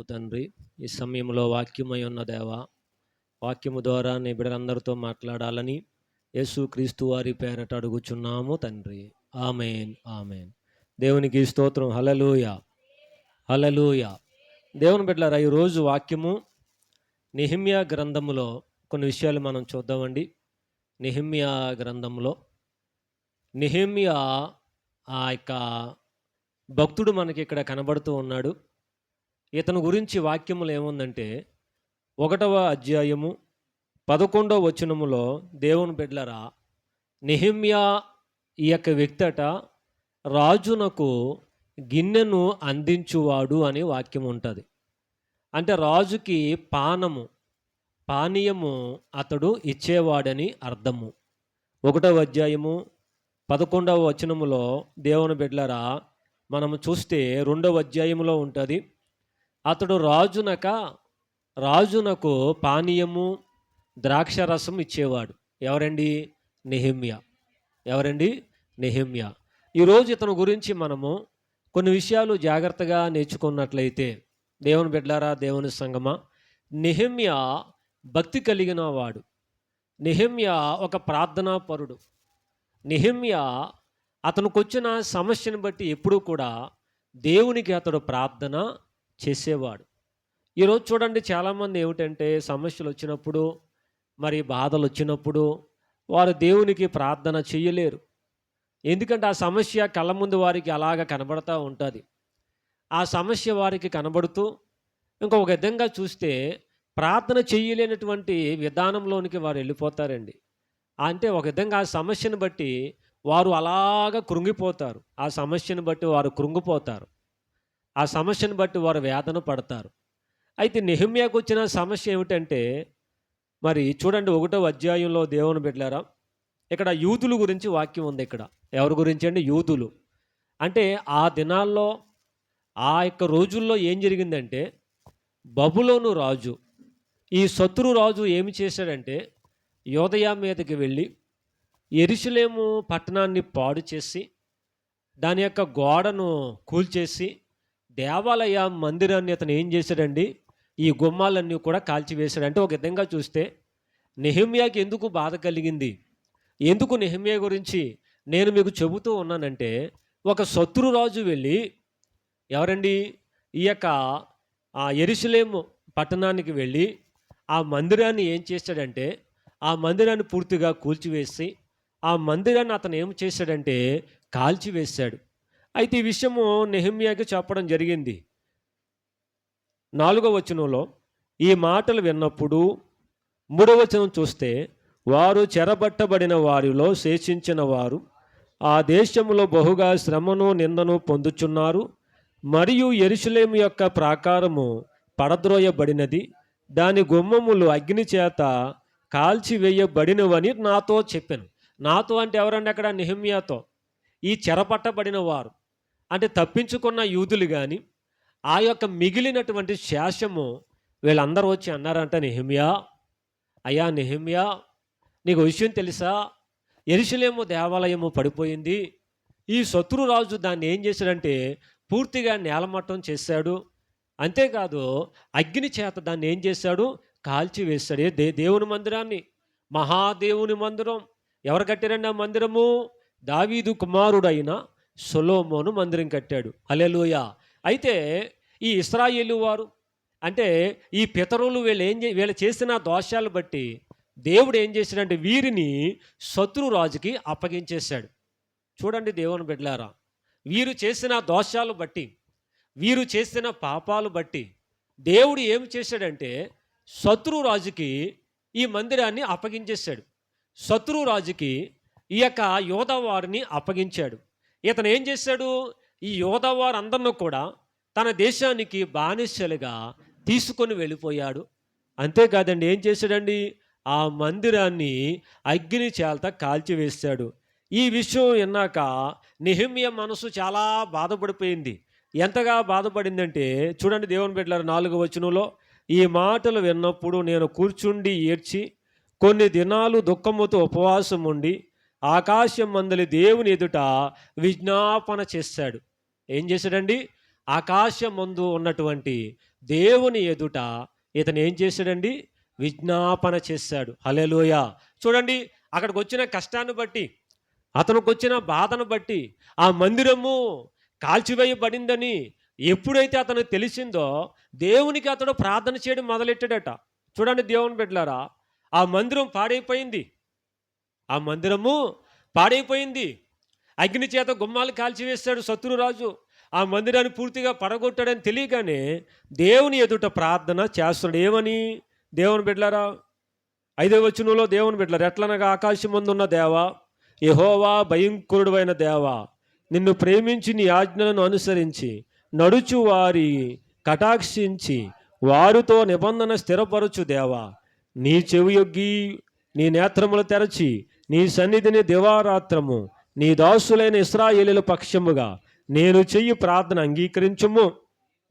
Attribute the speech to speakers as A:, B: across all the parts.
A: తండ్రి, ఈ సమయంలో వాక్యమై ఉన్న దేవ, వాక్యము ద్వారా నీ బిడ్డలందరితో మాట్లాడాలని యేసుక్రీస్తు వారి పేరట అడుగుచున్నాము తండ్రి. ఆమేన్, ఆమేన్. దేవునికి స్తోత్రం. హల్లెలూయా, హల్లెలూయా. దేవుని బిడ్డలారా, ఈరోజు వాక్యము నెహెమ్యా గ్రంథములో కొన్ని విషయాలు మనం చూద్దామండి. నెహెమ్యా గ్రంథంలో నెహెమ్యా ఆ యొక్క భక్తుడు మనకి ఇక్కడ కనబడుతూ ఉన్నాడు. ఇతని గురించి వాక్యములు ఏముందంటే 1వ అధ్యాయము 11వ వచనములో దేవుని బిడ్డలారా, నెహెమ్యా ఈ యొక్క వ్యక్తట రాజునకు గిన్నెను అందించువాడు అనే వాక్యం ఉంటుంది. అంటే రాజుకి పానీయము అతడు ఇచ్చేవాడని అర్థము. 1వ అధ్యాయము 11వ వచనములో దేవుని బిడ్డలారా మనము చూస్తే 2వ అధ్యాయములో ఉంటుంది. అతడు రాజునకు పానీయము ద్రాక్షరసం ఇచ్చేవాడు. ఎవరండి? నెహెమ్యా. ఎవరండి? నెహెమ్యా. ఈరోజు ఇతని గురించి మనము కొన్ని విషయాలు జాగ్రత్తగా నేర్చుకున్నట్లయితే, దేవుని బిడ్డలారా, దేవుని సంగమా, నెహెమ్యా భక్తి కలిగిన వాడు. నెహెమ్యా ఒక ప్రార్థనా పరుడు. నెహెమ్యా అతనికి వచ్చిన సమస్యను బట్టి ఎప్పుడూ కూడా దేవునికి అతడు ప్రార్థన చేసేవాడు. ఈరోజు చూడండి, చాలామంది ఏమిటంటే సమస్యలు వచ్చినప్పుడు, మరి బాధలు వచ్చినప్పుడు వారు దేవునికి ప్రార్థన చేయలేరు. ఎందుకంటే ఆ సమస్య కళ్ళ ముందు వారికి అలాగ కనబడుతూ ఉంటుంది. ఆ సమస్య వారికి కనబడుతూ ఇంకొక విధంగా చూస్తే ప్రార్థన చేయలేనటువంటి విధానంలోనికి వారు వెళ్ళిపోతారండి. అంటే ఒక విధంగా ఆ సమస్యను బట్టి వారు అలాగ కృంగిపోతారు. ఆ సమస్యను బట్టి వారు కృంగిపోతారు. ఆ సమస్యను బట్టి వారు వేదన పడతారు. అయితే నెహెమ్యాకు వచ్చిన సమస్య ఏమిటంటే, మరి చూడండి 1వ అధ్యాయంలో దేవుని బిడ్డలారా, ఇక్కడ యూదుల గురించి వాక్యం ఉంది. ఇక్కడ ఎవరి గురించి అండి? యూదులు. అంటే ఆ దినాల్లో, ఆ యొక్క రోజుల్లో ఏం జరిగిందంటే, బబులోను రాజు, ఈ శత్రు రాజు ఏమి చేశాడంటే, యోదయ మీదకి వెళ్ళి యెరూషలేము పట్టణాన్ని పాడు చేసి, దాని యొక్క గోడను కూల్చేసి, దేవాలయ మందిరాన్ని అతను ఏం చేశాడండి, ఈ గుమ్మాలన్నీ కూడా కాల్చివేశాడు. అంటే ఒక విధంగా చూస్తే నెహెమ్యాకి ఎందుకు బాధ కలిగింది, ఎందుకు నెహెమ్యా గురించి నేను మీకు చెబుతూ ఉన్నానంటే, ఒక శత్రురాజు వెళ్ళి, ఎవరండి, ఈ యొక్క యెరూషలేము పట్టణానికి వెళ్ళి ఆ మందిరాన్ని ఏం చేశాడంటే, ఆ మందిరాన్ని పూర్తిగా కూల్చివేసి, ఆ మందిరాన్ని అతను ఏం చేశాడంటే కాల్చివేశాడు. అయితే ఈ విషయము నెహెమ్యాకి చెప్పడం జరిగింది. 4వ వచనంలో ఈ మాటలు విన్నప్పుడు 3వ వచనం చూస్తే, వారు చెరబట్టబడిన వారిలో శేషించిన వారు ఆ దేశంలో బహుగా శ్రమను నిందను పొందుచున్నారు, మరియు యెరూషలేము యొక్క ప్రాకారము పడద్రోయబడినది, దాని గుమ్మములు అగ్ని చేత కాల్చివేయబడినవని నాతో చెప్పాను. నాతో అంటే ఎవరండి? అక్కడ నెహెమ్యాతో. ఈ చెరపట్టబడిన వారు అంటే తప్పించుకున్న యూదులు కానీ, ఆ యొక్క మిగిలినటువంటి శేషము వీళ్ళందరూ వచ్చి అన్నారంట, నెహెమ్యా, అయ్యా నెహెమ్యా, నీకు విషయం తెలుసా, యెరూషలేము దేవాలయము పడిపోయింది. ఈ శత్రురాజు దాన్ని ఏం చేశాడంటే పూర్తిగా నేలమట్టం చేశాడు. అంతేకాదు అగ్ని చేత దాన్ని ఏం చేశాడు, కాల్చివేశాడు. దేవుని మందిరాన్ని, మహాదేవుని మందిరం. ఎవరు కట్టారండి ఆ మందిరము? దావీదు కుమారుడైన సొలొమోను మందిరం కట్టాడు. హల్లెలూయా. అయితే ఈ ఇశ్రాయేలు వారు, అంటే ఈ పితరులు వీళ్ళు చేసిన దోషాలు బట్టి దేవుడు ఏం చేశాడంటే వీరిని శత్రురాజుకి అప్పగించేశాడు. చూడండి దేవుని బిడ్డలారా, వీరు చేసిన దోషాలు బట్టి, వీరు చేసిన పాపాలు బట్టి దేవుడు ఏమి చేశాడంటే శత్రురాజుకి ఈ మందిరాన్ని అప్పగించేశాడు. శత్రురాజుకి ఈ యొక్క యోధావారిని అప్పగించాడు. ఇతను ఏం చేశాడు, ఈ యోధావారందరిని కూడా తన దేశానికి బానిసలుగా తీసుకొని వెళ్ళిపోయాడు. అంతేకాదండి, ఏం చేశాడండి, ఆ మందిరాన్ని అగ్ని చేత కాల్చివేశాడు. ఈ విషయం విన్నాక నెహెమ్యా మనసు చాలా బాధపడిపోయింది. ఎంతగా బాధపడిందంటే, చూడండి దేవుని బిడ్డలారా, 4వ వచనంలో ఈ మాటలు విన్నప్పుడు నేను కూర్చుండి ఏడ్చి కొన్ని దినాలు దుఃఖముతో ఉపవాసం ఉండి ఆకాశం మందలి దేవుని ఎదుట విజ్ఞాపన చేశాడు. ఏం చేశాడండి? ఆకాశమందు ఉన్నటువంటి దేవుని ఎదుట ఇతను ఏం చేశాడండి? విజ్ఞాపన చేశాడు. హల్లెలూయా. చూడండి, అక్కడికి వచ్చిన కష్టాన్ని బట్టి, అతనికి వచ్చిన బాధను బట్టి, ఆ మందిరము కాల్చివేయబడిందని ఎప్పుడైతే అతను తెలిసిందో దేవునికి అతడు ప్రార్థన చేయడం మొదలెట్టాడట. చూడండి దేవుని బిడ్డలారా, ఆ మందిరం పాడైపోయింది. ఆ మందిరము పాడైపోయింది. అగ్ని చేత గుమ్మాలు కాల్చివేశాడు శత్రురాజు. ఆ మందిరాన్ని పూర్తిగా పడగొట్టాడని తెలియగానే దేవుని ఎదుట ప్రార్థన చేస్తున్నాడు. ఏమని? దేవుని బిడ్డలారా, 5వ వచనంలో దేవుని బిడ్డలారా, ఎట్లనగా ఆకాశమందున్న దేవా, యెహోవా భయంకరుడైన దేవా, నిన్ను ప్రేమించి నీ ఆజ్ఞలను అనుసరించి నడుచు వారి కటాక్షించి వారితో నిబంధన స్థిరపరచు దేవా, నీ చెవియొగ్గి నీ నేత్రములు తెరచి నీ సన్నిధిని దివారాత్రము నీ దాసులైన ఇశ్రాయేలీయుల పక్షముగా నేను చెయ్యి ప్రార్థన అంగీకరించుము.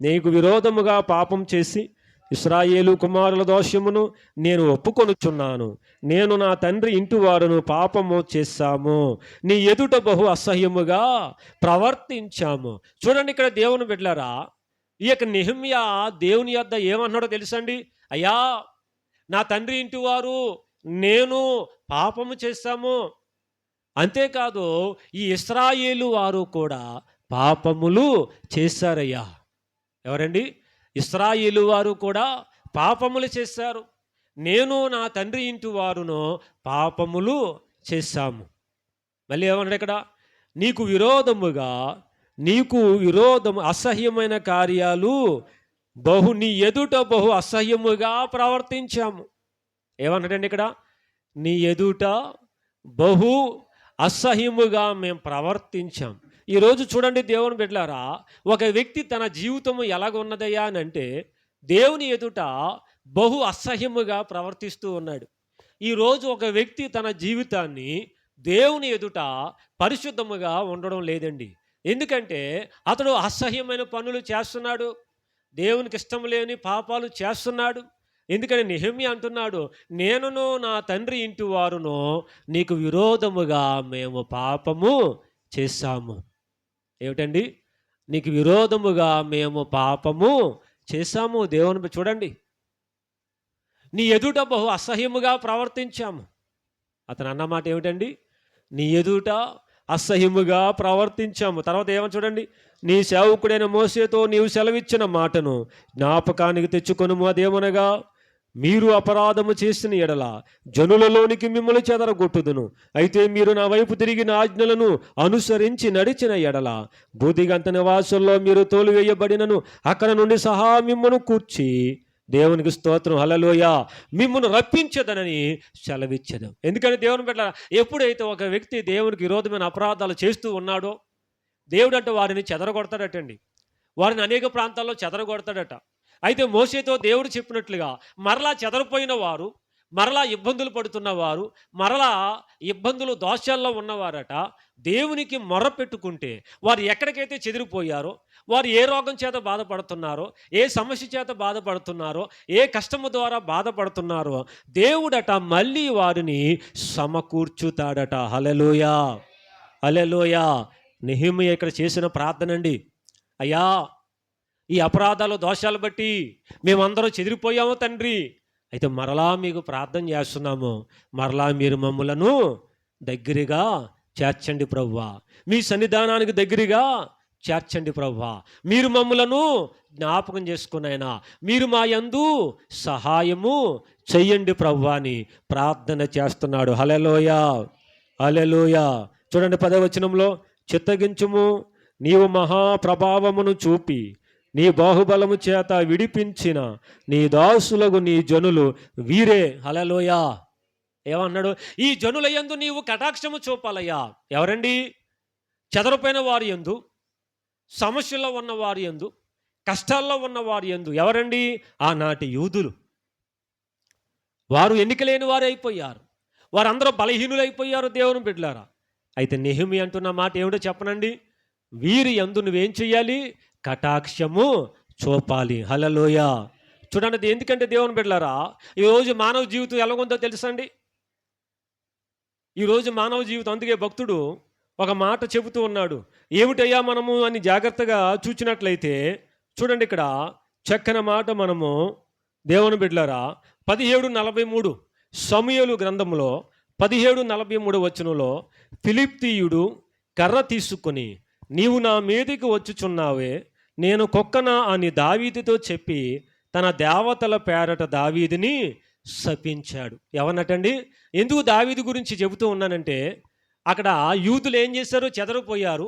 A: నీకు విరోధముగా పాపం చేసి ఇశ్రాయేలు కుమారుల దోషమును నేను ఒప్పుకొనుచున్నాను. నేను నా తండ్రి ఇంటి వారును పాపము చేశాము, నీ ఎదుట బహు అసహ్యముగా ప్రవర్తించాము. చూడండి, ఇక్కడ దేవుని బిడ్డలారా, ఈ యొక్క నెహెమ్యా దేవుని యొద్ద ఏమన్నాడో తెలుసండి? అయ్యా, నా తండ్రి ఇంటి వారు నేను పాపము చేశాము. అంతేకాదు, ఈ ఇశ్రాయేలు వారు కూడా పాపములు చేశారయ్యా. ఎవరండి? ఇశ్రాయేలు వారు కూడా పాపములు చేశారు. నేను నా తండ్రి ఇంటి వారును పాపములు చేశాము. మళ్ళీ ఏమన్నాడు ఇక్కడ? నీకు విరోధము అసహ్యమైన కార్యాలు నీ ఎదుట బహు అసహ్యముగా ప్రవర్తించాము. ఏమన్నాడండి ఇక్కడ? నీ ఎదుట బహు అసహ్యముగా మేము ప్రవర్తించాం. ఈరోజు చూడండి దేవుని బిడ్డలారా, ఒక వ్యక్తి తన జీవితము ఎలాగున్నదయ్యా అని అంటే దేవుని ఎదుట బహు అసహ్యముగా ప్రవర్తిస్తూ ఉన్నాడు. ఈరోజు ఒక వ్యక్తి తన జీవితాన్ని దేవుని ఎదుట పరిశుద్ధముగా ఉండడం లేదండి. ఎందుకంటే అతడు అసహ్యమైన పనులు చేస్తున్నాడు, దేవునికి ఇష్టం లేని పాపాలు చేస్తున్నాడు. ఎందుకని నెహెమ్యా అంటున్నాడు, నేనును నా తండ్రి ఇంటి వారును నీకు విరోధముగా మేము పాపము చేశాము. ఏమిటండి? నీకు విరోధముగా మేము పాపము చేశాము. దేవుని చూడండి, నీ ఎదుట బహు అసహ్యముగా ప్రవర్తించాము. అతను అన్నమాట ఏమిటండి? నీ ఎదుట అసహ్యముగా ప్రవర్తించాము. తర్వాత ఏమని చూడండి, నీ సేవకుడైన మోసేతో నీవు సెలవిచ్చిన మాటను జ్ఞాపకానికి తెచ్చుకొనుము. అదేమనగా, మీరు అపరాధము చేసిన ఎడల జనులలోనికి మిమ్మల్ని చెదరగొట్టుదును. అయితే మీరు నా వైపు తిరిగిన ఆజ్ఞలను అనుసరించి నడిచిన ఎడల బూదిగంత నివాసుల్లో మీరు తోలివేయబడినను అక్కడ నుండి సహా మిమ్మను కూర్చి దేవునికి స్తోత్రం హల్లెలూయా మిమ్మల్ని రప్పించదనని సెలవిచ్చదు. ఎందుకంటే దేవుని బిడ్డ, ఎప్పుడైతే ఒక వ్యక్తి దేవునికి విరోధమైన అపరాధాలు చేస్తూ ఉన్నాడో దేవుడు అంటే వారిని చెదరగొడతాడటండి. వారిని అనేక ప్రాంతాల్లో చెదరగొడతాడట. అయితే మోషేతో దేవుడు చెప్పినట్లుగా మరలా చెదరిపోయిన వారు, మరలా ఇబ్బందులు పడుతున్నవారు, మరలా ఇబ్బందులు దోషాల్లో ఉన్నవారట దేవునికి మొర్ర పెట్టుకుంటే వారు ఎక్కడికైతే చెదిరిపోయారో, వారు ఏ రోగం చేత బాధపడుతున్నారో, ఏ సమస్య చేత బాధపడుతున్నారో, ఏ కష్టము ద్వారా బాధపడుతున్నారో దేవుడట మళ్ళీ వారిని సమకూర్చుతాడట. హల్లెలూయా, హల్లెలూయా. నెహెమ్యా ఇక్కడ చేసిన ప్రార్థన అండి. అయ్యా, ఈ అపరాధాలు దోషాలు బట్టి మేమందరం చెదిరిపోయాము తండ్రి. అయితే మరలా మీకు ప్రార్థన చేస్తున్నాము, మరలా మీరు మమ్ములను దగ్గరగా చేర్చండి ప్రభువా, మీ సన్నిధానానికి దగ్గరగా చేర్చండి ప్రభువా, మీరు మమ్ములను జ్ఞాపకం చేసుకునైనా మీరు మా యందు సహాయము చెయ్యండి ప్రభువా అని ప్రార్థన చేస్తున్నాడు. హల్లెలూయా, హల్లెలూయా. చూడండి 10వ వచనంలో, చిత్తగించుము, నీవు మహాప్రభావమును చూపి నీ బాహుబలము చేత విడిపించిన నీ దాసులకు నీ జనులు వీరే. హల్లెలూయా. ఏమన్నాడు? ఈ జనుల యందు నీవు కటాక్షము చూపాలయ్యా. ఎవరండి? చెదరిపోయిన వారి యందు, సమస్యల్లో ఉన్న వారి యందు, కష్టాల్లో ఉన్న వారి యందు. ఎవరండి? ఆనాటి యూదులు. వారు ఎన్నికలేని వారు అయిపోయారు, వారందరూ బలహీనులైపోయారు దేవుని బిడ్డలారా. అయితే నెహెమ్యా అంటున్న మాట ఏమిటో చెప్పనండి, వీరి యందు నువ్వేం చెయ్యాలి? కటాక్షము చూపాలి. హల్లెలూయా. చూడండి, ఎందుకంటే దేవుని బిడ్డలారా, ఈరోజు మానవ జీవితం ఎలాగుందో తెలుసండి? ఈరోజు మానవ జీవితం, అందుకే భక్తుడు ఒక మాట చెబుతూ ఉన్నాడు. ఏమిటయ్యా మనము అని జాగ్రత్తగా చూచినట్లయితే చూడండి, ఇక్కడ చక్కని మాట మనము దేవుని బిడ్డలారా 17:43 సమూయేలు గ్రంథంలో 17:43 వచనంలో, ఫిలిష్తీయుడు కర్ర తీసుకొని నీవు నా మీదికి వచ్చుచున్నావే, నేను కుక్కనా అని దావీదుతో చెప్పి తన దేవతల పేరట దావీదుని శపించాడు. ఎవరన్నటండి? ఎందుకు దావీదు గురించి చెబుతూ ఉన్నానంటే, అక్కడ యూదులు ఏం చేశారు? చెదరిపోయారు,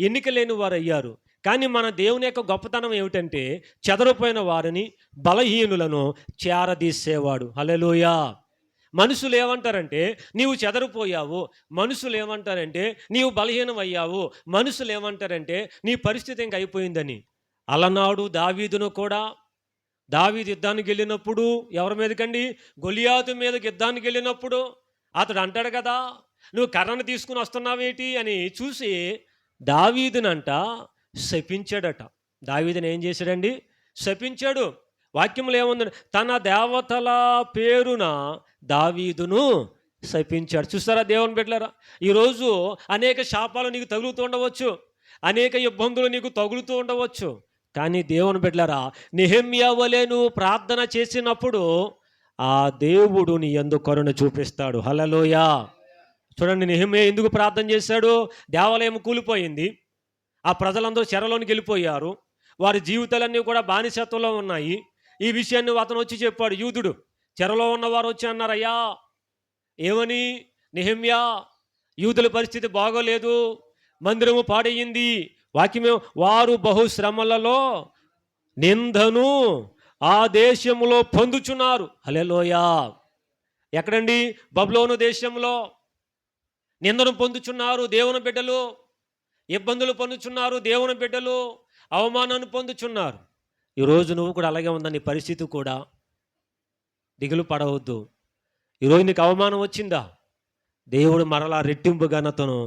A: ఎన్నిక లేని వారు అయ్యారు. కానీ మన దేవుని యొక్క గొప్పతనం ఏమిటంటే, చెదరిపోయిన వారిని, బలహీనులను చేరదీసేవాడు. హల్లెలూయా. మనుషులు ఏమంటారంటే నీవు చెదరిపోయావు, మనుషులు ఏమంటారంటే నీవు బలహీనం అయ్యావు, మనుషులు ఏమంటారంటే నీ పరిస్థితి ఇంక అయిపోయిందని. అలనాడు దావీదును కూడా, దావీదు యుద్ధానికి వెళ్ళినప్పుడు ఎవరి మీదకండి? గొలియాతు మీదకి యుద్ధానికి వెళ్ళినప్పుడు అతడు అంటాడు కదా, నువ్వు కర్రను తీసుకుని వస్తున్నావేటి అని చూసి దావీదునంట శపించాడట. దావీదుని ఏం చేశాడండి? శపించాడు. వాక్యంలో ఏముందండి? తన దేవతల పేరున దావీదును శపించాడు. చూస్తారా దేవుని బిడ్డలారా, ఈరోజు అనేక శాపాలు నీకు తగులుతూ ఉండవచ్చు, అనేక ఇబ్బందులు నీకు తగులుతూ ఉండవచ్చు. కానీ దేవుని బిడ్డలారా, నెహెమ్యా వలె నువ్వు ప్రార్థన చేసినప్పుడు ఆ దేవుడు నీ యందు కరుణ చూపిస్తాడు. హల్లెలూయా. చూడండి, నెహెమ్యా ఎందుకు ప్రార్థన చేశాడు? దేవాలయం కూలిపోయింది, ఆ ప్రజలందరూ చెరలోనికి వెళ్ళిపోయారు, వారి జీవితాలన్నీ కూడా బానిసత్వంలో ఉన్నాయి. ఈ విషయాన్ని అతను వచ్చి చెప్పాడు. యూదుడు చెరలో ఉన్నవారు వచ్చి అన్నారయ్యా, ఏమని? నెహెమ్యా, యూదుల పరిస్థితి బాగోలేదు, మందిరము పాడయ్యింది. వాక్యమే, వారు బహుశ్రమలలో నిందను ఆ దేశంలో పొందుచున్నారు. హల్లెలూయా. ఎక్కడండి? బబులోను దేశంలో నిందను పొందుచున్నారు దేవుని బిడ్డలు, ఇబ్బందులు పొందుచున్నారు దేవుని బిడ్డలు, అవమానాన్ని పొందుచున్నారు. ఈరోజు నువ్వు కూడా అలాగే ఉందా? నీ పరిస్థితి కూడా దిగులు పడవద్దు. ఈరోజు నీకు అవమానం వచ్చిందా? దేవుడు మరలా రెట్టింపు ఘనతను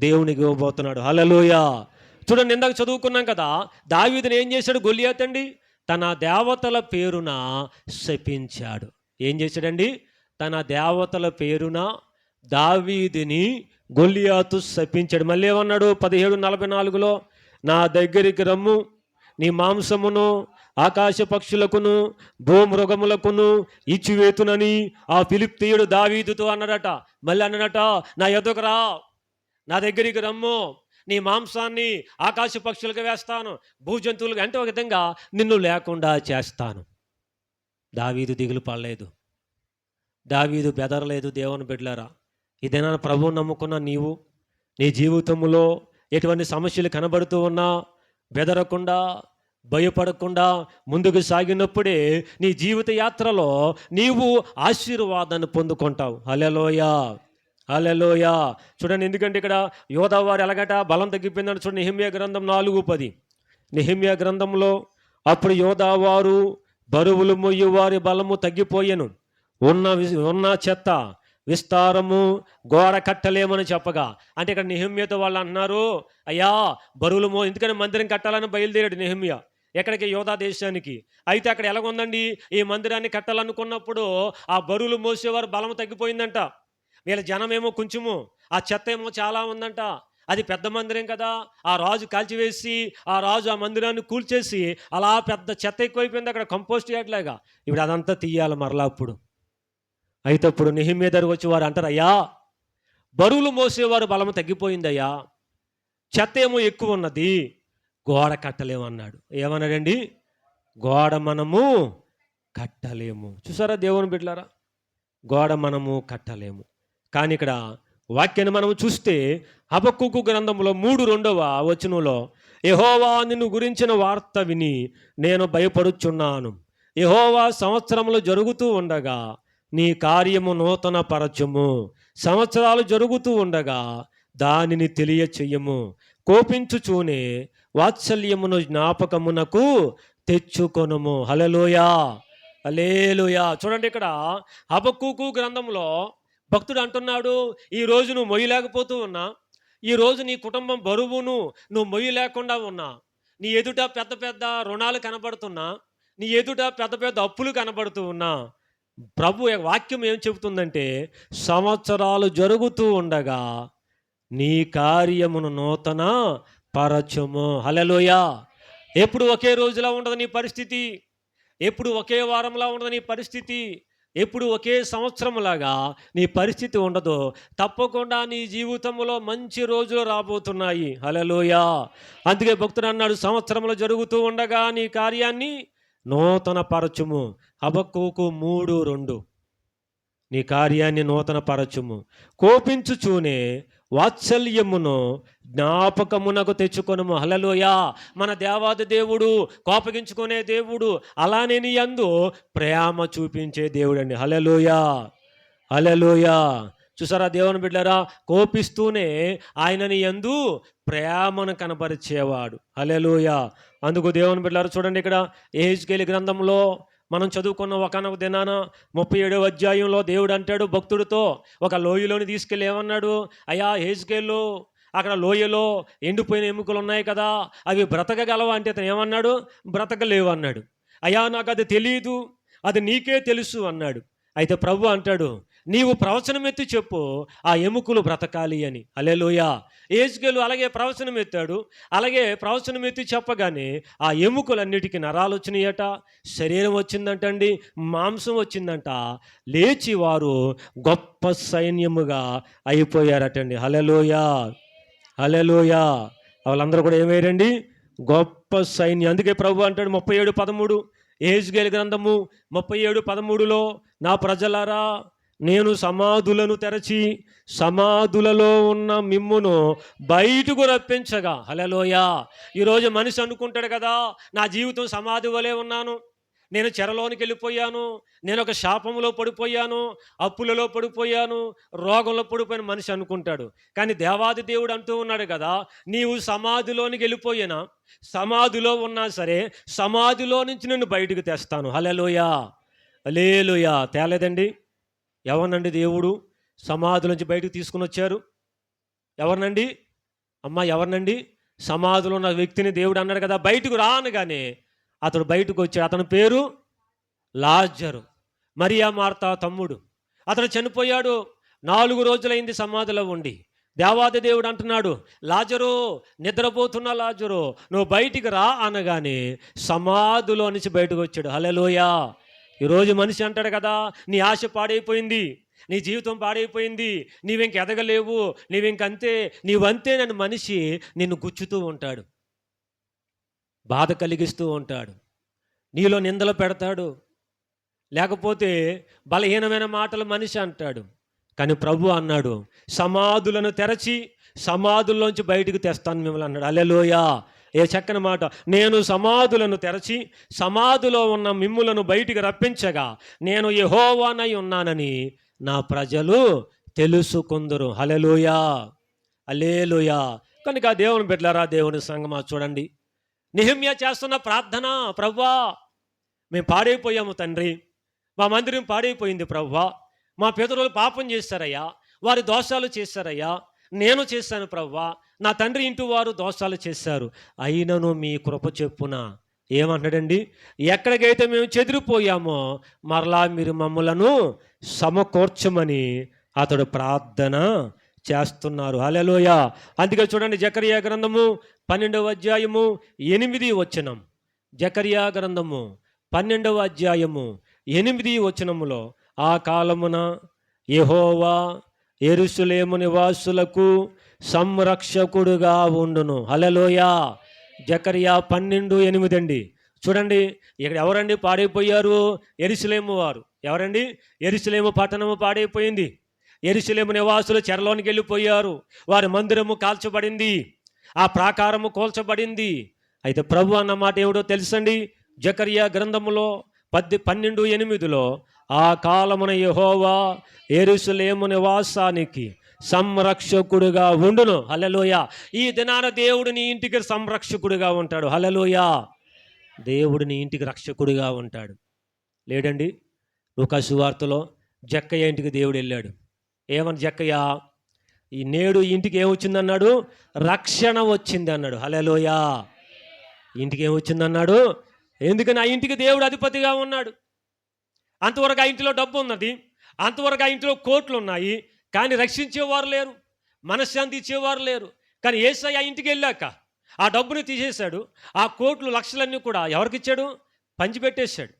A: దేవునికి ఇవ్వబోతున్నాడు. హల్లెలూయా. చూడండి, ఇందాక చదువుకున్నాం కదా, దావీదుని ఏం చేశాడు? గొలియాతు అండి తన దేవతల పేరున శపించాడు. ఏం చేశాడండి? తన దేవతల పేరున దావీదుని గొలియాతు శపించాడు. మళ్ళీ ఏమన్నాడు? 17:44లో, నా దగ్గరికి రమ్ము, నీ మాంసమును ఆకాశ పక్షులకును భూమృగములకును ఇచ్చివేతునని ఆ ఫిలిష్తీయుడు దావీదుతో అన్నాడట. మళ్ళీ అన్నాడట, నా ఎదుకు రా, నా దగ్గరికి రమ్ము, నీ మాంసాన్ని ఆకాశ పక్షులకు వేస్తాను, భూజంతువులకు, అంటే ఒక విధంగా నిన్ను లేకుండా చేస్తాను. దావీదు దిగులు పడలేదు, దావీదు బెదరలేదు. దేవుని బిడ్డలారా, ఇదేనా ప్రభువు నమ్ముకున్న నీవు? నీ జీవితంలో ఎటువంటి సమస్యలు కనబడుతూ ఉన్నా బెదరకుండా, భయపడకుండా ముందుకు సాగినప్పుడే నీ జీవిత యాత్రలో నీవు ఆశీర్వాదాన్ని పొందుకుంటావు. హల్లెలూయా, హల్లెలూయా. చూడండి, ఎందుకంటే ఇక్కడ యోధావారు ఎలాగట బలం తగ్గిపోయిందని. చూడండి, నెహెమ్యా గ్రంథం 4:10. నెహెమ్యా గ్రంథంలో, అప్పుడు యోధావారు బరువులు మొయ్యి వారి బలము తగ్గిపోయెను, ఉన్న చెత్త విస్తారము గోడ కట్టలేమని చెప్పగా. అంటే ఇక్కడ నెహెమ్యాతో వాళ్ళు అన్నారు, అయ్యా బరువులు ఎందుకని మందిరం కట్టాలని బయలుదేరాడు నెహెమ్యా ఎక్కడికి? యోధా దేశానికి. అయితే అక్కడ ఎలాగుందండి? ఈ మందిరాన్ని కట్టాలనుకున్నప్పుడు ఆ బరువులు మోసేవారు బలం తగ్గిపోయిందంట. వీళ్ళ జనమేమో కొంచెము, ఆ చెత్త ఏమో చాలా ఉందంట. అది పెద్ద మందిరం కదా, ఆ రాజు కాల్చివేసి ఆ రాజు ఆ మందిరాన్ని కూల్చేసి అలా పెద్ద చెత్త ఎక్కువైపోయింది అక్కడ, కంపోస్ట్ చేయట్లాగా. ఇప్పుడు అదంతా తీయాలి మరలా. అయితే అప్పుడు నెహెమ్యా దగ్గరకు వచ్చి వారు అంటారు, అయ్యా బరువులు మోసేవారు బలము తగ్గిపోయిందయ్యా, చెత్త ఏమో ఎక్కువ ఉన్నది, గోడ కట్టలేము అన్నాడు. ఏమన్నాడండి? గోడ మనము కట్టలేము. చూసారా దేవుని బిడ్డలారా, గోడ మనము కట్టలేము. కానీ ఇక్కడ వాక్యాన్ని మనం చూస్తే హబక్కూకు గ్రంథంలో 3:2 వచనంలో, యెహోవా నిన్ను గురించిన వార్త విని నేను భయపడుచున్నాను, యెహోవా సంవత్సరములు జరుగుతూ ఉండగా నీ కార్యము నూతన పరచుము, సంవత్సరాలు జరుగుతూ ఉండగా దానిని తెలియచెయ్యము, కోపించుచూనే వాత్సల్యమును జ్ఞాపకమునకు తెచ్చుకొనుము. హల్లెలూయా, హల్లెలూయా. చూడండి, ఇక్కడ హబక్కూకు గ్రంథంలో భక్తుడు అంటున్నాడు, ఈరోజు నువ్వు మొయ్యలేకపోతూ ఉన్నా, ఈరోజు నీ కుటుంబం బరువును నువ్వు మొయ్యలేకుండా ఉన్నా, నీ ఎదుట పెద్ద పెద్ద రుణాలు కనబడుతున్నా, నీ ఎదుట పెద్ద పెద్ద అప్పులు కనబడుతూ ఉన్నా, ప్రభు వాక్యం ఏం చెబుతుందంటే, సంవత్సరాలు జరుగుతూ ఉండగా నీ కార్యమును నూతన పరచుము. హల్లెలూయా. ఎప్పుడు ఒకే రోజులా ఉండదు నీ పరిస్థితి, ఎప్పుడు ఒకే వారంలా ఉండదు నీ పరిస్థితి, ఎప్పుడు ఒకే సంవత్సరంలాగా నీ పరిస్థితి ఉండదు. తప్పకుండా నీ జీవితంలో మంచి రోజులు రాబోతున్నాయి. హల్లెలూయా. అందుకే భక్తుడు అన్నాడు, సంవత్సరములు జరుగుతూ ఉండగా నీ కార్యాన్ని నూతన పరచుము. హబక్కూకు 3:2. నీ కార్యాన్ని నూతన పరచుము. కోపించుచూనే వాత్సల్యమును జ్ఞాపకమునకు తెచ్చుకొనుము. హల్లెలూయా. మన దేవాది దేవుడు కోపగించుకునే దేవుడు, అలానే నీ యందు ప్రేమ చూపించే దేవుడండి. హల్లెలూయా. హల్లెలూయా. చూసారా దేవుని బిడ్డలారా, కోపిస్తూనే ఆయన నీ యందు ప్రేమను కనపరిచేవాడు. హల్లెలూయా. అందుకు దేవుని బిడ్డలారా చూడండి, ఇక్కడ యెహెజ్కేలు గ్రంథంలో మనం చదువుకున్న ఒకనొక దినాన 37వ అధ్యాయంలో దేవుడు అంటాడు భక్తుడితో, ఒక లోయలోని తీసుకెళ్ళి ఏమన్నాడు, అయ్యా యెహెజ్కేలు, అక్కడ లోయలో ఎండిపోయిన ఎముకలు ఉన్నాయి కదా, అవి బ్రతకగలవా అంటే అతను ఏమన్నాడు, బ్రతకలేవు అన్నాడు. అయ్యా నాకు అది తెలియదు, అది నీకే తెలుసు అన్నాడు. అయితే ప్రభు అంటాడు, నీవు ప్రవచనం ఎత్తి చెప్పు ఆ ఎముకలు బ్రతకాలి అని. హల్లెలూయా. యెహెజ్కేలు అలాగే ప్రవచనం ఎత్తాడు. అలాగే ప్రవచనం ఎత్తి చెప్పగానే ఆ ఎముకలన్నిటికీ నరాలు వచ్చినాయట, శరీరం వచ్చిందంటండి, మాంసం వచ్చిందంట. లేచి వారు గొప్ప సైన్యముగా అయిపోయారటండి. హల్లెలూయా. హల్లెలూయా. వాళ్ళందరూ కూడా ఏమయ్యారండి, గొప్ప సైన్యం. అందుకే ప్రభు అంటాడు 37:13, యెహెజ్కేలు గ్రంథము 37:13లో, నా ప్రజలారా, నేను సమాధులను తెరచి సమాధులలో ఉన్న మిమ్మును బయటకు రప్పించగా. హల్లెలూయా. ఈరోజు మనిషి అనుకుంటాడు కదా, నా జీవితం సమాధి వలె ఉన్నాను, నేను చెరలోనికి వెళ్ళిపోయాను, నేను ఒక శాపంలో పడిపోయాను, అప్పులలో పడిపోయాను, రోగంలో పడిపోయిన మనిషి అనుకుంటాడు. కానీ దేవాది దేవుడు అంటూ ఉన్నాడు కదా, నీవు సమాధిలోనికి వెళ్ళిపోయినా, సమాధిలో ఉన్నా సరే సమాధిలో నుంచి నిన్ను బయటకు తెస్తాను. హల్లెలూయా. హల్లెలూయా. తేలేదండి. ఎవరినండి దేవుడు సమాధుల నుంచి బయటకు తీసుకుని వచ్చారు? ఎవరినండి అమ్మ, ఎవరినండి? సమాధిలో ఉన్న వ్యక్తిని దేవుడు అన్నాడు కదా, బయటకు రా అనగానే అతడు బయటకు వచ్చాడు. అతని పేరు లాజరు, మరియా మార్తా తమ్ముడు. అతడు చనిపోయాడు, 4 రోజులైంది సమాధిలో ఉండి. దేవాది దేవుడు అంటున్నాడు, లాజరు, నిద్రపోతున్న లాజరు, నువ్వు బయటికి రా అనగానే సమాధిలో నుంచి బయటకు వచ్చాడు. హల్లెలూయా. ఈరోజు మనిషి అంటాడు కదా, నీ ఆశ పాడైపోయింది, నీ జీవితం పాడైపోయింది, నీవింక ఎదగలేవు, నీవింకంతే, నీవంతే నన్ను మనిషి నిన్ను గుచ్చుతూ ఉంటాడు, బాధ కలిగిస్తూ ఉంటాడు, నీలో నిందలు పెడతాడు, లేకపోతే బలహీనమైన మాటలు మనిషి అంటాడు. కానీ ప్రభు అన్నాడు, సమాధులను తెరచి సమాధుల్లోంచి బయటకు తెస్తాను మిమ్మల్ని అన్నాడు. హల్లెలూయా. ఏ చక్కని మాట. నేను సమాధులను తెరచి సమాధిలో ఉన్న మిమ్ములను బయటికి రప్పించగా నేను యెహోవానై ఉన్నానని నా ప్రజలు తెలుసుకుందురు. హల్లెలూయా. హల్లెలూయా. కనుక దేవుని బిడ్డలారా, దేవుని సంగమా చూడండి, నెహెమ్యా చేస్తున్న ప్రార్థన, ప్రభువా మేము పాడైపోయాము తండ్రి, మా మందిరం పాడైపోయింది ప్రభువా, మా పితరులు పాపం చేశారయ్యా, వారి దోషాలు చేశారయ్యా, నేను చేశాను ప్రభువా, నా తండ్రి ఇంటి వారు దోషాలు చేశారు, అయినను మీ కృప చెప్పున ఏమంటాడండి, ఎక్కడికైతే మేము చెదిరిపోయామో మరలా మీరు మమ్మలను సమకూర్చమని అతడు ప్రార్థన చేస్తున్నారు. హల్లెలూయా. అందుకే చూడండి, జకరియా గ్రంథము 12వ అధ్యాయము 8 వచనం. జకరియా గ్రంథము 12వ అధ్యాయము 8 వచనములో, ఆ కాలమున యెహోవా యెరూషలేము నివాసులకు సంరక్షకుడుగా ఉండును. హల్లెలూయా. జకరియా 12:8 అండి. చూడండి, ఇక్కడ ఎవరండి పాడైపోయారు? యెరూషలేము వారు. ఎవరండి? యెరూషలేము పట్టణము పాడైపోయింది, యెరూషలేము నివాసులు చెరలోనికి వెళ్ళిపోయారు, వారి మందిరము కాల్చబడింది, ఆ ప్రాకారము కూల్చబడింది. అయితే ప్రభు అన్న మాట ఏమిటో తెలుసండి, జకరియా గ్రంథములో 12:8లో, ఆ కాలమున యెహోవా యెరూషలేము నివాసానికి సంరక్షకుడుగా ఉండును. హల్లెలూయా. ఈ దినాన దేవుడు నీ ఇంటికి సంరక్షకుడుగా ఉంటాడు. హల్లెలూయా. దేవుడు నీ ఇంటికి రక్షకుడిగా ఉంటాడు. లేడండి, లూకా సువార్తలో జక్కయ్య ఇంటికి దేవుడు వెళ్ళాడు. ఏమని జక్కయ్య, ఈ నేడు ఇంటికి ఏమొచ్చిందన్నాడు? రక్షణ వచ్చింది అన్నాడు. హల్లెలూయా. ఇంటికి ఏమొచ్చిందన్నాడు? ఎందుకని ఆ ఇంటికి దేవుడు అధిపతిగా ఉన్నాడు. అంతవరకు ఆ ఇంటిలో డబ్బు ఉన్నది, అంతవరకు ఆ ఇంటిలో కోట్లు ఉన్నాయి, కానీ రక్షించేవారు లేరు, మనశ్శాంతి ఇచ్చేవారు లేరు. కానీ యేసయ్య ఆ ఇంటికి వెళ్ళాక ఆ డబ్బుని తీసేశాడు. ఆ కోట్లు లక్షలన్నీ కూడా ఎవరికి ఇచ్చాడు? పంచిపెట్టేశాడు.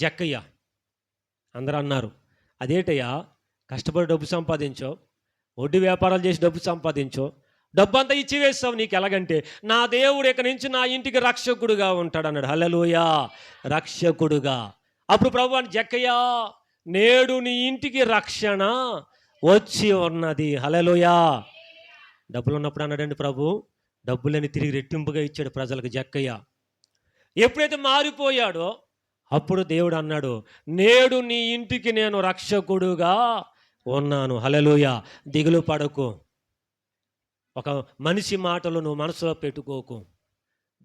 A: జక్కయ్య. అందరూ అన్నారు, అదేటయ్యా కష్టపడి డబ్బు సంపాదించావు, వడ్డీ వ్యాపారాలు చేసి డబ్బు సంపాదించావు, డబ్బు అంతా ఇచ్చి వేస్తావు, నీకు ఎలాగంటే నా దేవుడు ఇక నుంచి నా ఇంటికి రక్షకుడుగా ఉంటాడు అన్నాడు. హల్లెలూయా, రక్షకుడుగా. అప్పుడు ప్రభువు అని, జక్కయ్య నేడు నీ ఇంటికి రక్షణ వచ్చి ఉన్నది. హల్లెలూయా. డబ్బులు ఉన్నప్పుడు అన్నాడండి ప్రభు, డబ్బులని తిరిగి రెట్టింపుగా ఇచ్చాడు ప్రజలకు జక్కయ్య. ఎప్పుడైతే మారిపోయాడో అప్పుడు దేవుడు అన్నాడు, నేడు నీ ఇంటికి నేను రక్షకుడుగా ఉన్నాను. హల్లెలూయా. దిగులు పడకు. ఒక మనిషి మాటలు నువ్వు మనసులో పెట్టుకోకు.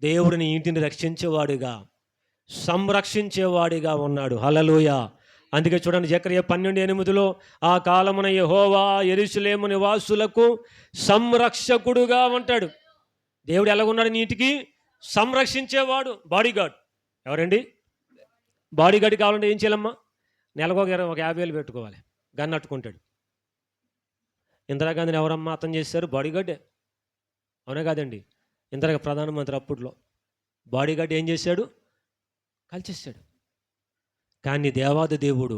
A: దేవుడు నీ ఇంటిని రక్షించేవాడుగా, సంరక్షించేవాడిగా ఉన్నాడు. హల్లెలూయా. అందుకే చూడండి, జకర్యా 12:8 ఆ కాలమున యెహోవా యెరూషలేము నివాసులకు సంరక్షకుడుగా ఉంటాడు. దేవుడు ఎలాగున్నాడు? నీ ఇంటికి సంరక్షించేవాడు, బాడీగార్డ్. ఎవరండి? బాడీగార్డ్ కావాలంటే ఏం చేయాలమ్మా? నెలకు ఒక 50,000 పెట్టుకోవాలి, గన్ అట్టుకుంటాడు. ఇందిరాగాంధీని ఎవరమ్మా అతను చేశారు? బాడీగార్డే. అవునా కాదండి? ఇందిరా ప్రధానమంత్రి అప్పట్లో బాడీగార్డ్ ఏం చేశాడు? కాల్చేశాడు. కానీ దేవాది దేవుడు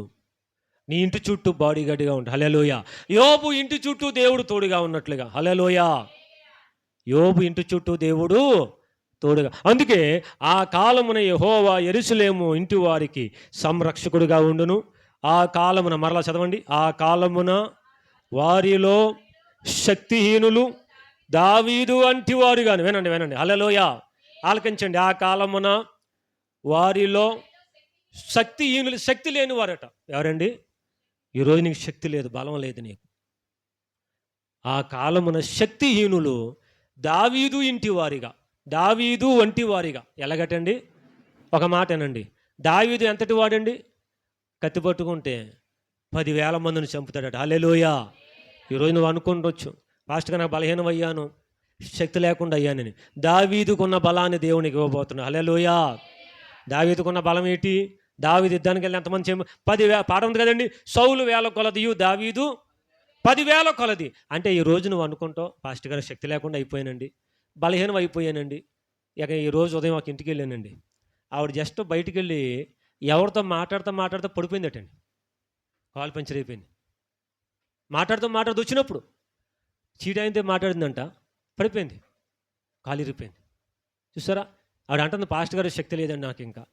A: నీ ఇంటి చుట్టూ బాడీగార్డ్గా ఉంటాడు. హల్లెలూయా. యోబు ఇంటి చుట్టూ దేవుడు తోడుగా ఉన్నట్లుగా. హల్లెలూయా. యోబు ఇంటి చుట్టూ దేవుడు తోడుగా. అందుకే ఆ కాలమున యెహోవా యెరూషలేము ఇంటి వారికి సంరక్షకుడుగా ఉండును. ఆ కాలమున, మరలా చదవండి, ఆ కాలమున వారిలో శక్తిహీనులు దావీదు వంటి వారు గాను. వినండి. హల్లెలూయా. ఆలకించండి. ఆ కాలమున వారిలో శక్తిహీనులు, శక్తి లేని వారట. ఎవరండి? ఈరోజు నీకు శక్తి లేదు, బలం లేదు నీకు. ఆ కాలమున శక్తిహీనులు దావీదు ఇంటి వారిగా, దావీదు వంటి వారిగా. ఎలాగటండి? ఒక మాటేనండి, దావీదు ఎంతటి వాడండి? కత్తి పట్టుకుంటే 10,000 మందిని చంపుతాడట. హల్లెలూయా. ఈరోజు నువ్వు అనుకుంటొచ్చు, ఫాస్ట్గా నాకు బలహీనం అయ్యాను, శక్తి లేకుండా అయ్యానని. దావీదుకున్న బలాన్ని దేవునికి ఇవ్వబోతున్నాడు. హల్లెలూయా. దావీదుకున్న బలం ఏంటి? దావీదు యుద్ధానికి వెళ్ళి ఎంతమంది 10,000 పాట ఉంది కదండి, సౌలు 1,000 కొలదియు దావీదు 10,000 కొలది. అంటే ఈ రోజు నువ్వు అనుకుంటావు, ఫాస్ట్ గారు శక్తి లేకుండా అయిపోయానండి, బలహీనం అయిపోయానండి. ఇక ఈరోజు ఉదయం ఒక ఇంటికి వెళ్ళానండి, ఆవిడ జస్ట్ బయటికి వెళ్ళి ఎవరితో మాట్లాడుతూ పడిపోయిందటండి. కాలు పంచర్ అయిపోయింది. మాట్లాడుతూ వచ్చినప్పుడు చీటాయితే మాట్లాడిందంట, పడిపోయింది, కాలు ఇరిగిపోయింది. చూసారా? ఆవిడ అంటుంది, పాస్టర్ గారు శక్తి లేదండి, నాకు ఇంకా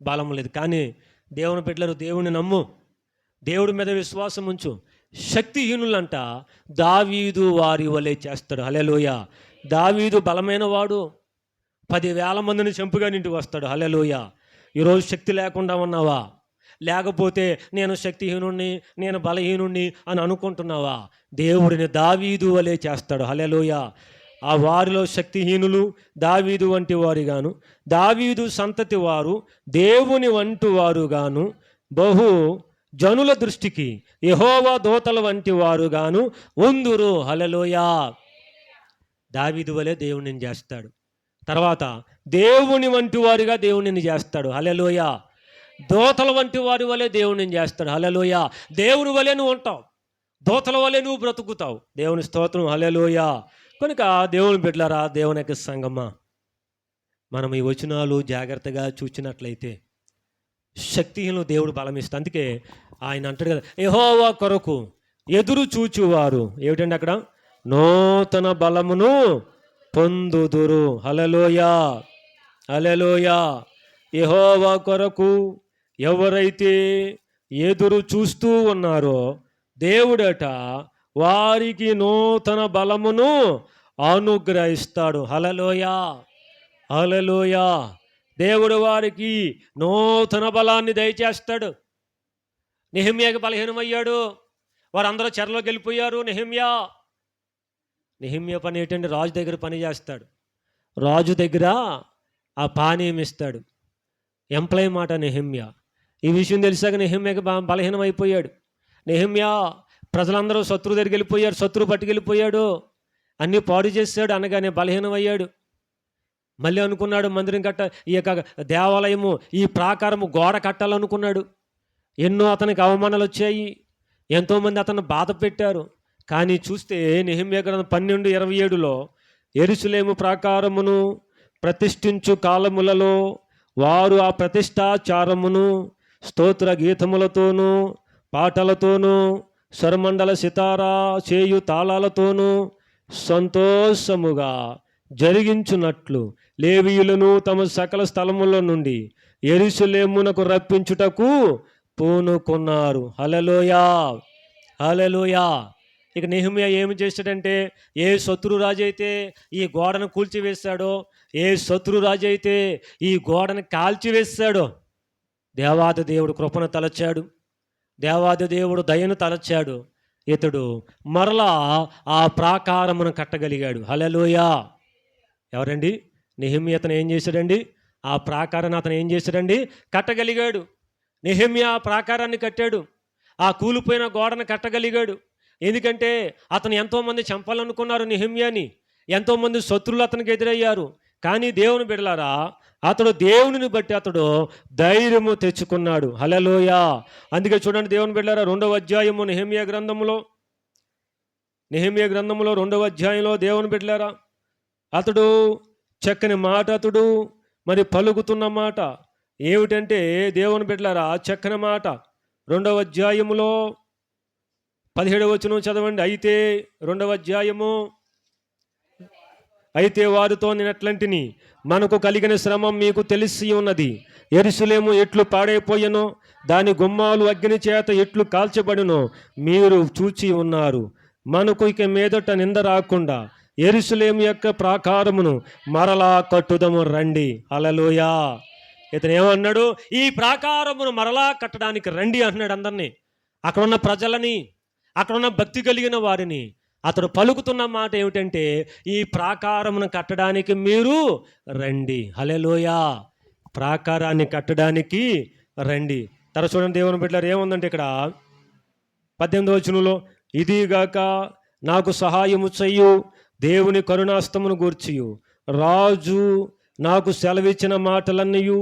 A: బలం లేదు. కానీ దేవుని బిడ్డలు, దేవుని నమ్ము, దేవుడి మీద విశ్వాసం ఉంచు. శక్తిహీనులంట దావీదు వారి వలె చేస్తాడు. హల్లెలూయా. దావీదు బలమైన వాడు, 10,000 మందిని చంపుగా ఇంటికి వస్తాడు. హల్లెలూయా. ఈరోజు శక్తి లేకుండా ఉన్నావా? లేకపోతే నేను శక్తిహీనుణ్ణి, నేను బలహీనుణ్ణి అని అనుకుంటున్నావా? దేవుడిని దావీదు వలె చేస్తాడు. హల్లెలూయా. ఆ వారిలో శక్తిహీనులు దావీదు వంటి వారిగాను, దావీదు సంతతి వారు దేవుని వంటి వారుగాను, బహు జనుల దృష్టికి యెహోవా దూతల వంటి వారుగాను ఉందురు. హల్లెలూయా. దావీదు వలె దేవుని చేస్తాడు. తర్వాత దేవుని వంటి వారిగా దేవుని చేస్తాడు. హల్లెలూయా. దూతల వంటి వారి వలె దేవుని చేస్తాడు. హల్లెలూయా. దేవుని వలె నువ్వు ఉంటావు, దూతల వలె నువ్వు బ్రతుకుతావు. దేవుని స్తోత్రం. హల్లెలూయా. కనుక దేవుని బిడ్డలారా, దేవుని యొక్క సంగమా, మనం ఈ వచనాలు జాగ్రత్తగా చూచినట్లయితే శక్తిహీనులు దేవుడు బలం ఇస్తాడు. అందుకే ఆయన అంటాడు కదా, యెహోవా కొరకు ఎదురు చూచువారు ఏమిటండి అక్కడ? నూతన బలమును పొందుదురు. హల్లెలూయా. హల్లెలూయా. యెహోవా కొరకు ఎవరైతే ఎదురు చూస్తూ ఉన్నారో దేవుడట వారికి నూతన బలమును అనుగ్రహిస్తాడు. హల్లెలూయా. హల్లెలూయా. దేవుడు వారికి నూతన బలాన్ని దయచేస్తాడు. నెహెమ్యాకి బలహీనమయ్యాడు, వారందరూ చెరలోకి వెళ్ళిపోయారు. నెహెమ్యా పని ఏంటంటే రాజు దగ్గర పని చేస్తాడు, రాజు దగ్గర ఆ పానీయం ఇస్తాడు. ఎంప్లాయ్ మాట నెహెమ్యా. ఈ విషయం తెలిసాక నెహెమ్యాకి బలహీనం అయిపోయాడు. నెహెమ్యా ప్రజలందరూ శత్రువు దగ్గరికి వెళ్ళిపోయారు, శత్రువు పట్టుకెళ్ళిపోయాడు, అన్నీ పాడు చేశాడు అనగానే బలహీనం అయ్యాడు. మళ్ళీ అనుకున్నాడు మందిరం ఈ యొక్క దేవాలయము, ఈ ప్రాకారము గోడ కట్టాలనుకున్నాడు. ఎన్నో అతనికి అవమానాలు వచ్చాయి, ఎంతోమంది అతను బాధ పెట్టారు. కానీ చూస్తే నెహెమ్యా గ్రంథం 12:27లో యెరూషలేము ప్రాకారమును ప్రతిష్ఠించు కాలములలో వారు ఆ ప్రతిష్ఠాచారమును స్తోత్ర గీతములతోనూ పాటలతోనూ స్వరమండల సితారా చేయు తాళాలతోనూ సంతోషముగా జరిగించున్నట్లు లేవీయులను తమ సకల స్థలముల నుండి యెరూషలేమునకు రప్పించుటకు పూనుకున్నారు. హల్లెలూయా, హల్లెలూయా. ఇక నెహెమ్యా ఏమి చేశాడంటే, ఏ శత్రురాజు అయితే ఈ గోడను కూల్చివేశాడో, ఏ శత్రురాజు అయితే ఈ గోడను కాల్చివేశాడో, దేవాది దేవుడు కృపను తలచాడు, దేవాది దేవుడు దయను తలచాడు. ఇతడు మరలా ఆ ప్రాకారమును కట్టగలిగాడు. హల్లెలూయా. ఎవరండి? నెహెమ్యా. అతను ఏం చేశాడండి? ఆ ప్రాకారాన్ని అతను ఏం చేశాడండి? కట్టగలిగాడు. నెహెమ్యా ఆ ప్రాకారాన్ని కట్టాడు, ఆ కూలిపోయిన గోడను కట్టగలిగాడు. ఎందుకంటే అతను ఎంతోమంది చంపాలనుకున్నారు నెహెమ్యాని, ఎంతోమంది శత్రువులు అతనికి ఎదురయ్యారు. కానీ దేవుని బిడ్డలారా, అతడు దేవునిని బట్టి అతడు ధైర్యము తెచ్చుకున్నాడు. హల్లెలూయా. అందుకే చూడండి దేవుని బిడ్డలారా, 2వ అధ్యాయము నెహెమ్యా గ్రంథంలో 2వ అధ్యాయంలో దేవుని బిడ్డలారా, అతడు చక్కని మాట అతడు మరి పలుకుతున్న మాట ఏమిటంటే, దేవుని బిడ్డలారా చక్కని మాట 2వ అధ్యాయములో 17వ వచనం చదవండి. అయితే 2వ అధ్యాయము, అయితే వారితో నేనట్లంటిని, మనకు కలిగిన శ్రమ మీకు తెలిసి ఉన్నది. యెరూషలేము ఎట్లు పాడైపోయెనో, దాని గుమ్మాలు అగ్ని చేత ఎట్లు కాల్చబడినో మీరు చూచి ఉన్నారు. మనకు ఇక మీదట నింద రాకుండా యెరూషలేము యొక్క ప్రాకారమును మరలా కట్టుదము రండి. హల్లెలూయా. ఇతను ఏమన్నాడు? ఈ ప్రాకారమును మరలా కట్టడానికి రండి అంటున్నాడు అందరినీ. అక్కడున్న ప్రజలని, అక్కడున్న భక్తి కలిగిన వారిని అతడు పలుకుతున్న మాట ఏమిటంటే, ఈ ప్రాకారమును కట్టడానికి మీరు రండి. హల్లెలూయా. ప్రాకారాన్ని కట్టడానికి రండి. తర్వాత చూడండి దేవుని బిడ్డలారా ఏముందంటే ఇక్కడ 18వ వచనంలో, ఇదిగాక నాకు సహాయము చెయ్యు దేవుని కరుణాస్తమును గూర్చియు రాజు నాకు సెలవిచ్చిన మాటలన్నయు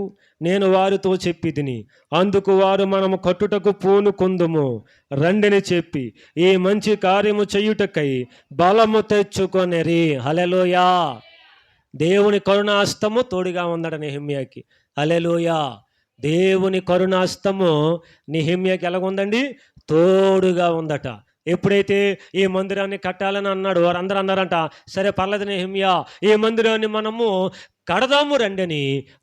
A: నేను వారితో చెప్పితిని. అందుకు వారు మనము కట్టుటకు పూనుకొందుము రండిని చెప్పి ఈ మంచి కార్యము చేయుటకై బలము తెచ్చుకొనిరి. హల్లెలూయా. దేవుని కరుణాస్తము తోడుగా ఉందట నెహెమ్యాకి. హల్లెలూయా. దేవుని కరుణాస్తము నెహెమ్యాకి ఎలాగుందండి? తోడుగా ఉందట. ఎప్పుడైతే ఈ మందిరాన్ని కట్టాలని అన్నాడు, వారందరూ అన్నారంట, సరే పర్లేదు నెహెమ్యా, ఈ మందిరాన్ని మనము కడదాము రండని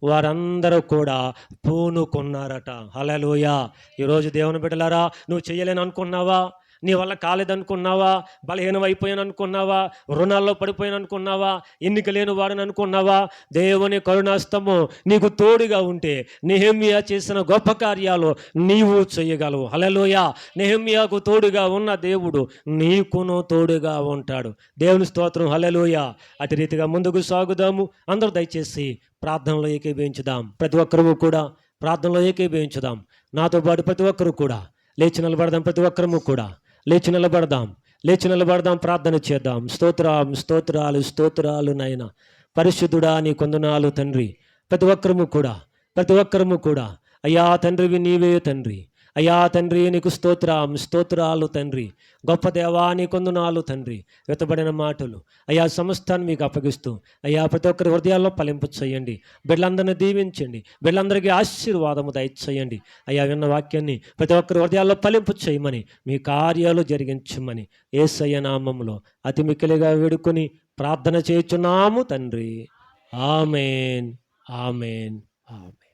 A: వారందరూ కూడా పూనుకున్నారట. హల్లెలూయా. ఈరోజు దేవుని బిడ్డలారా, నువ్వు చేయలేని అనుకున్నావా? నీ వల్ల కాలేదనుకున్నావా? బలహీనం అయిపోయాను అనుకున్నావా? రుణాల్లో పడిపోయాను అనుకున్నావా? ఎన్నిక లేని వాడని అనుకున్నావా? దేవుని కరుణాస్తము నీకు తోడుగా ఉంటే నెహెమ్యా చేసిన గొప్ప కార్యాలు నీవు చేయగలవు. హల్లెలూయా. నెహెమ్యాకు తోడుగా ఉన్న దేవుడు నీకును తోడుగా ఉంటాడు. దేవుని స్తోత్రం. హల్లెలూయా. అటు రీతిగా ముందుకు సాగుదాము. అందరూ దయచేసి ప్రార్థనలో ఏకీభవించుదాం. ప్రతి ఒక్కరూ కూడా ప్రార్థనలో ఏకీభవించుదాం. నాతో పాటు ప్రతి ఒక్కరూ కూడా లేచి నిలబడదాం. ప్రతి ఒక్కరము కూడా లేచి నిలబడదాం, ప్రార్థన చేద్దాం. స్తోత్రాలు నాయన. పరిశుద్ధుడా నీ కొందనాలు తండ్రి. ప్రతి ఒక్కరము కూడా అయ్యా తండ్రివి నీవే తండ్రి. అయ్యా తండ్రి నీకు స్తోత్రాలు తండ్రి. గొప్ప దేవా నీ కొందనాలు తండ్రి. వెతబడిన మాటలు అయ్యా సమస్తాన్ని మీకు అప్పగిస్తూ అయ్యా ప్రతి ఒక్కరి హృదయాల్లో ఫలింపు చేయండి. బిడ్డలందరినీ దీవించండి. బిడ్డలందరికీ ఆశీర్వాదము దయచేయండి. అయ్యా విన్న వాక్యాన్ని ప్రతి ఒక్కరి హృదయాల్లో ఫలింపు చేయమని, మీ కార్యాలు జరిగించమని యేసయ్య నామములో అతి మిక్కిలిగా వేడుకొని ప్రార్థన చేయుచున్నాము తండ్రి. ఆమేన్, ఆమేన్, ఆమేన్.